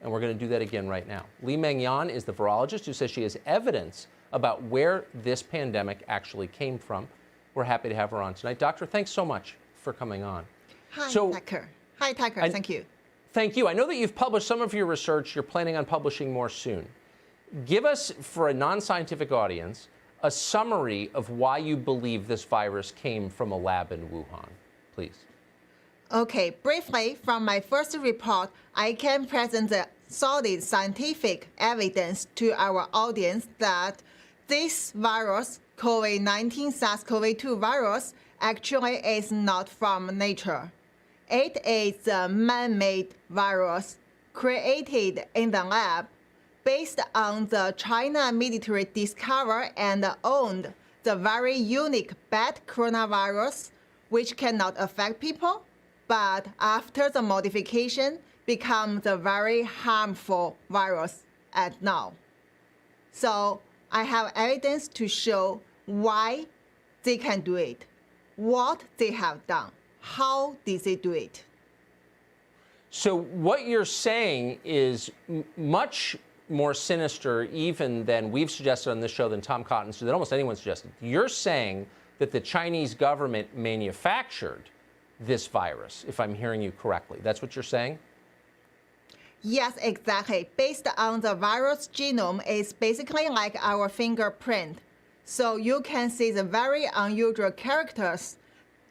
And we're going to do that again right now. Li Mengyan is the virologist who says she has evidence about where this pandemic actually came from. We're happy to have her on tonight. Doctor, thanks so much for coming on. Hi, Tucker. Hi, Tucker. Thank you. Thank you. I know that you've published some of your research. You're planning on publishing more soon. Give us, for a non-scientific audience, a summary of why you believe this virus came from a lab in Wuhan, please. Okay, briefly, from my first report, I can present the solid scientific evidence to our audience that this virus, COVID-19 SARS-CoV-2 virus, actually is not from nature. It is a man-made virus created in the lab based on the China military discovered and owned the very unique bat coronavirus, which cannot affect people, but after the modification, becomes a very harmful virus at now. So I have evidence to show why they can do it, what they have done, how did they do it. So what you're saying is much more sinister even than we've suggested on this show, than Tom Cotton, than almost anyone suggested. You're saying that the Chinese government manufactured this virus, if I'm hearing you correctly. That's what you're saying? Yes, exactly. Based on the virus genome, it's basically like our fingerprint. So you can see the very unusual characters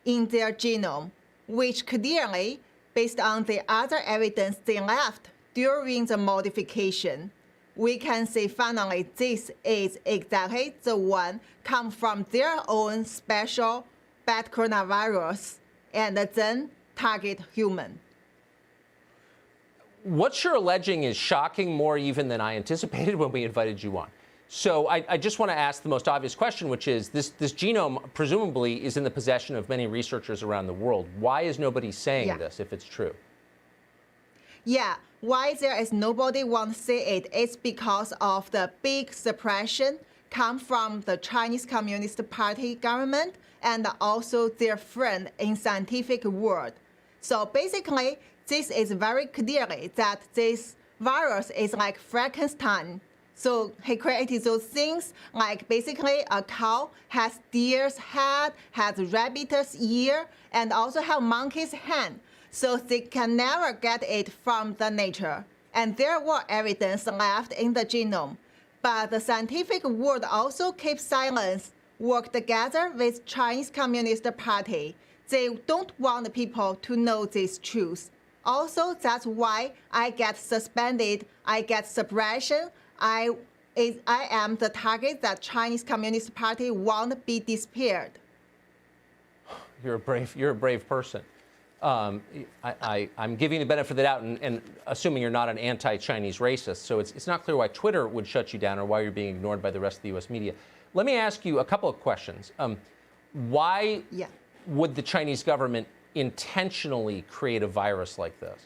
in their genome, which clearly, based on the other evidence they left during the modification, we can say finally this is exactly the one come from their own special bat coronavirus and then target human. What you're alleging is shocking more even than I anticipated when we invited you on. So I just want to ask the most obvious question, which is this genome presumably is in the possession of many researchers around the world. Why is nobody saying this if it's true? Yeah, why there is nobody want to say it? It's because of the big suppression come from the Chinese Communist Party government and also their friend in scientific world. So basically, this is very clearly that this virus is like Frankenstein. So he created those things like basically a cow has deer's head, has rabbit's ear, and also have monkey's hand. So they can never get it from the nature. And there were evidence left in the genome. But the scientific world also keeps silence, work together with Chinese Communist Party. They don't want people to know this truth. Also, that's why I get suspended, I get suppression, I am the target that Chinese Communist Party won't be disappeared. You're a brave person. I'm giving the benefit of the doubt and assuming you're not an anti-Chinese racist, so it's not clear why Twitter would shut you down or why you're being ignored by the rest of the U.S. media. Let me ask you a couple of questions. Why would the Chinese government intentionally create a virus like this?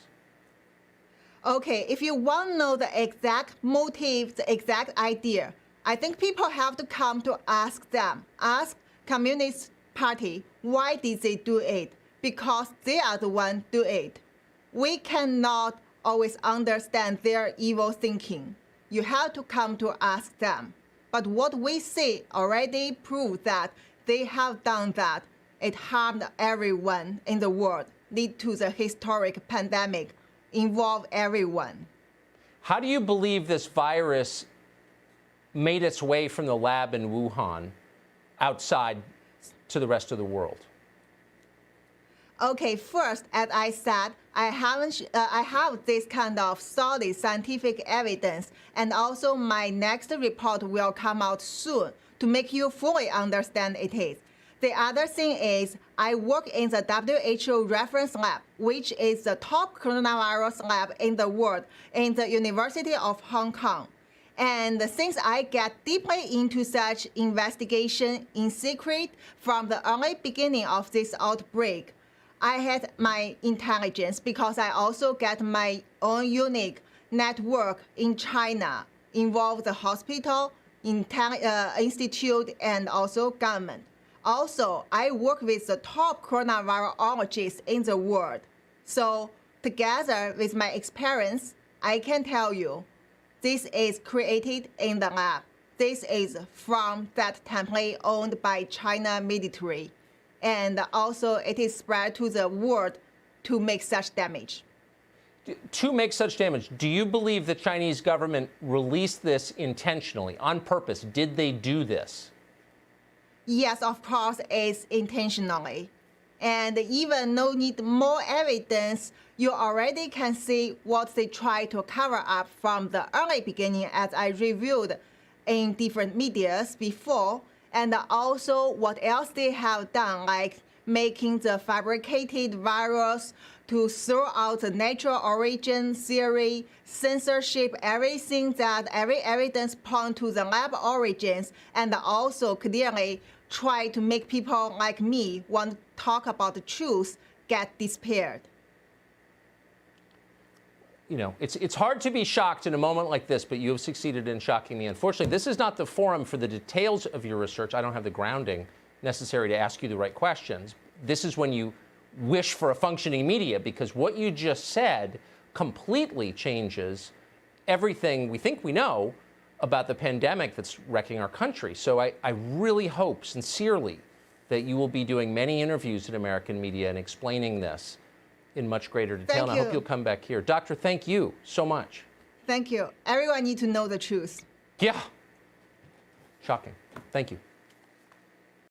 Okay, if you want to know the exact motive, the exact idea, I think people have to come to ask them, ask Communist Party, why did they do it? Because they are the one do it. We cannot always understand their evil thinking. You have to come to ask them. But what we see already proves that they have done that. It harmed everyone in the world, lead to the historic pandemic, involve everyone. How do you believe this virus made its way from the lab in Wuhan outside to the rest of the world? Okay, first, as I said, I have this kind of solid scientific evidence, and also my next report will come out soon to make you fully understand it is. The other thing is I work in the WHO reference lab, which is the top coronavirus lab in the world in the University of Hong Kong. And since I get deeply into such investigation in secret from the early beginning of this outbreak, I had my intelligence because I also get my own unique network in China, involve the hospital, institute, and also government. Also, I work with the top coronavirologists in the world. So together with my experience, I can tell you, this is created in the lab. This is from that template owned by China military. And also it is spread to the world to make such damage. To make such damage, do you believe the Chinese government released this intentionally, on purpose? Did they do this? Yes, of course, it's intentionally. And even no need more evidence, you already can see what they try to cover up from the early beginning, as I reviewed in different medias before, and also what else they have done, like making the fabricated virus to throw out the natural origin theory, censorship, everything that every evidence point to the lab origins, and also clearly try to make people like me want to talk about the truth get disappeared. You know, it's hard to be shocked in a moment like this, but you have succeeded in shocking me. Unfortunately, this is not the forum for the details of your research. I don't have the grounding necessary to ask you the right questions. This is when you wish for a functioning media, because what you just said completely changes everything we think we know about the pandemic that's wrecking our country. So I really hope sincerely that you will be doing many interviews in American media and explaining this in much greater detail. Thank and I hope you'll come back here. Doctor, thank you so much. Thank you. Everyone needs to know the truth. Yeah. Shocking. Thank you.